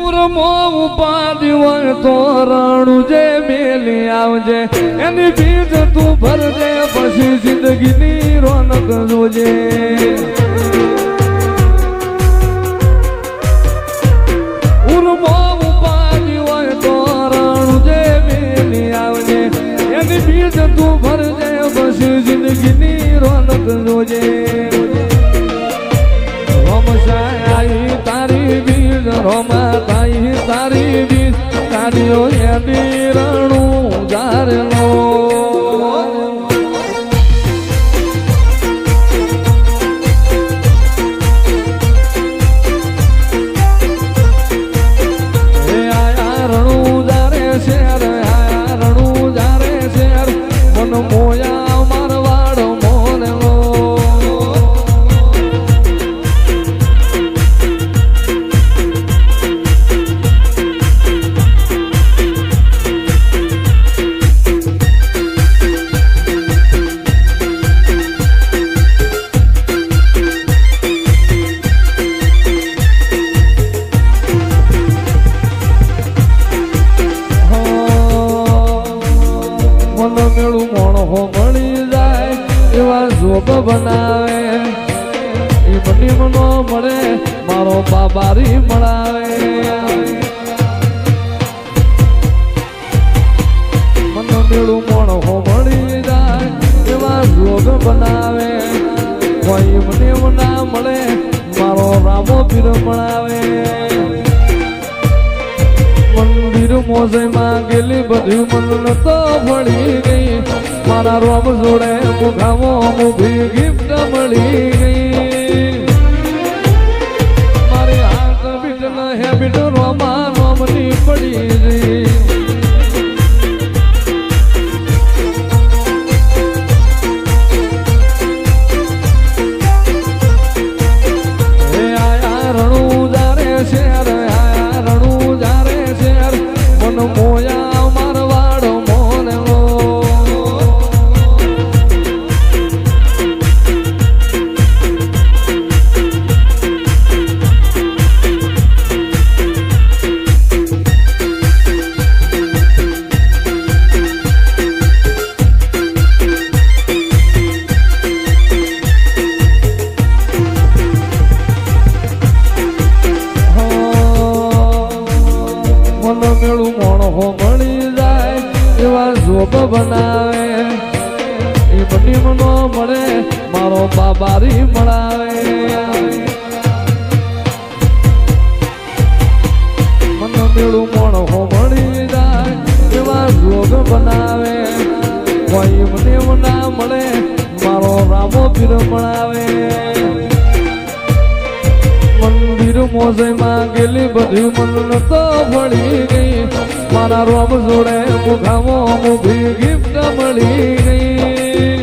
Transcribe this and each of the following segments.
ઉરમો ઉપાડી હોય તો રણું જે મેલી આવજે એની બીજ તું ભરજે પછી જિંદગીની રોનક જોજે ઉરમો ઉપાડી હોય તો રણું જે મેલી આવજે એની બીજ તું ભરજે પછી જિંદગીની રોનક જોજે રોમશાઈ તારી બીજ રોમા તાઈ તારી બીજ કાઢ્યો એની રણું જારેલો આયા રણું જારે શેર આયા રણું જારે શેર મન મોયા મારવાડો મોરેલો મેળું મોણો મળી જાય એવા જોબ બનાવે એ બની મનો મળે મારો બાબારી મળાવે મનો મેળું મોણો મળી જાય એવા જોબ બનાવે કોઈ મને ના મળે મારો રામો પીર મળાવે મંદિર મોજે માં ગેલી બધી મન તો ભળી ગઈ મારા રોમ જોડે મુખામો મુભી ગિફ્ટ મળી ગઈ મારી હાથ બીટ ન હેબિટ રોમા રોમની પડી ગઈ મોયા મારવાડો મોનેલો મેળું મોણો મળી જાય એવા જોબ બનાવે એ બની મનો મળે મારો બાબારી મળાવે મન મેળું મોણો મળી જાય એવા જોબ બનાવે કોઈ મને ના મળે મારો રામો પીર મળાવે મંદિર મોજે માં ગેલી બધી મન તો ભળી ગઈ મારા રોમ જોડે મુખામો મુભી ગિફ્ટ મળી ગઈ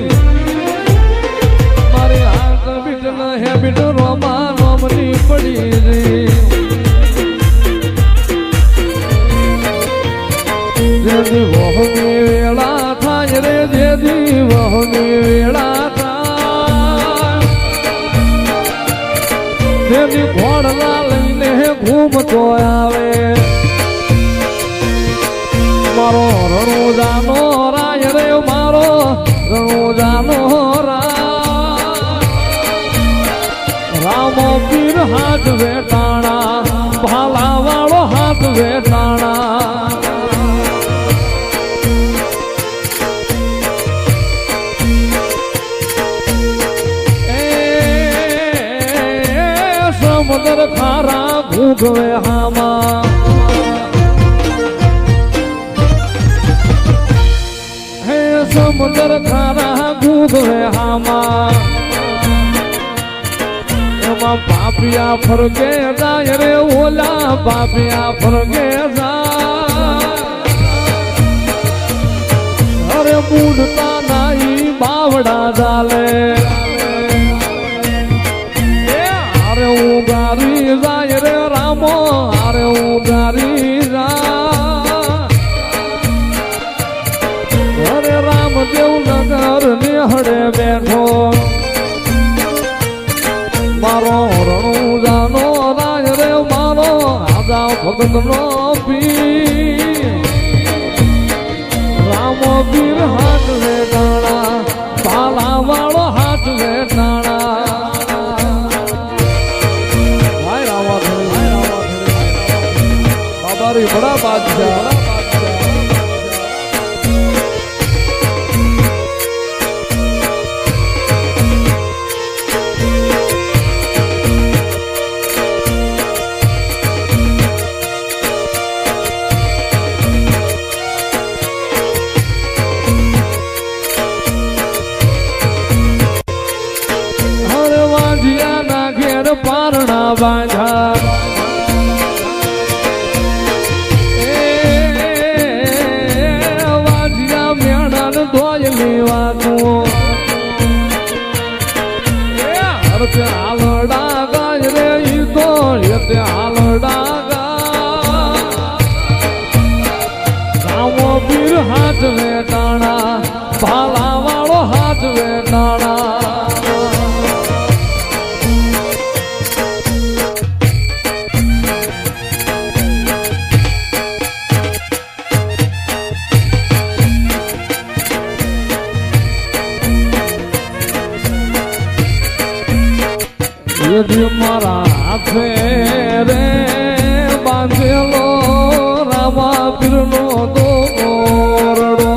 મારી હાથ બીટ ન હેબિટ રોમા રોમની પડી ગઈ જેદી વહની વેળા થાય રે જેદી વહની વેળા થાય જેદી ઘોડલા લઈને ઘૂમતો આવે મારો રણુજાનો રાય રે મારો રણુજાનો રામો પીર હાથ વેટાણા ભાલા વાળો હાથ વેટાણા સમુદ્ર ખારા ઘૂઘવે હામાં સમુદ્ર ખારા ઘૂઘવે હામાં એમાં પાપિયા ફરકે જાય રે ઓલા પાપિયા ફરકે જાય અરે મૂડતા નાઈ બાવડા ચાલે અરે ઉગારી જાય રે રામો અરે ઉગારી જાય અરે રામદેવ નગર નિહળે બેઠો મારો રણુજાનો રાજ રે મારો આજા ભગતનો પીર રામ પીર હાથ વે ટાણા પાલા વાળો હાથ વે ટાણા બાબારી બડા બાદશાહ પારણા બાંધા વાજિયા મેણન ધોઈ લેવાનું હાલડા ગાય રે ઈ તો હાલડા ગા રામો પીર હાથ વેટાણા ભાલા વાળો હાથ વેટાણા મારા હાથે રે બાંધેલો રામા પીરનો દોરડો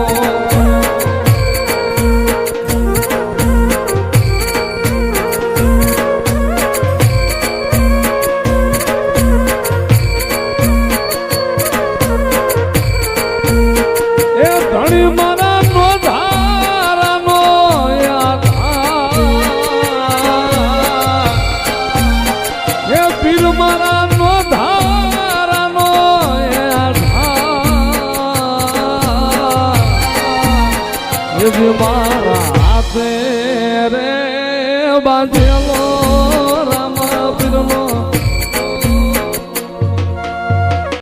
એ ધણી મારા નો ધારાનો યાદ પીર મારા નો ધારાનો મારા હાથે રે બાંધેલો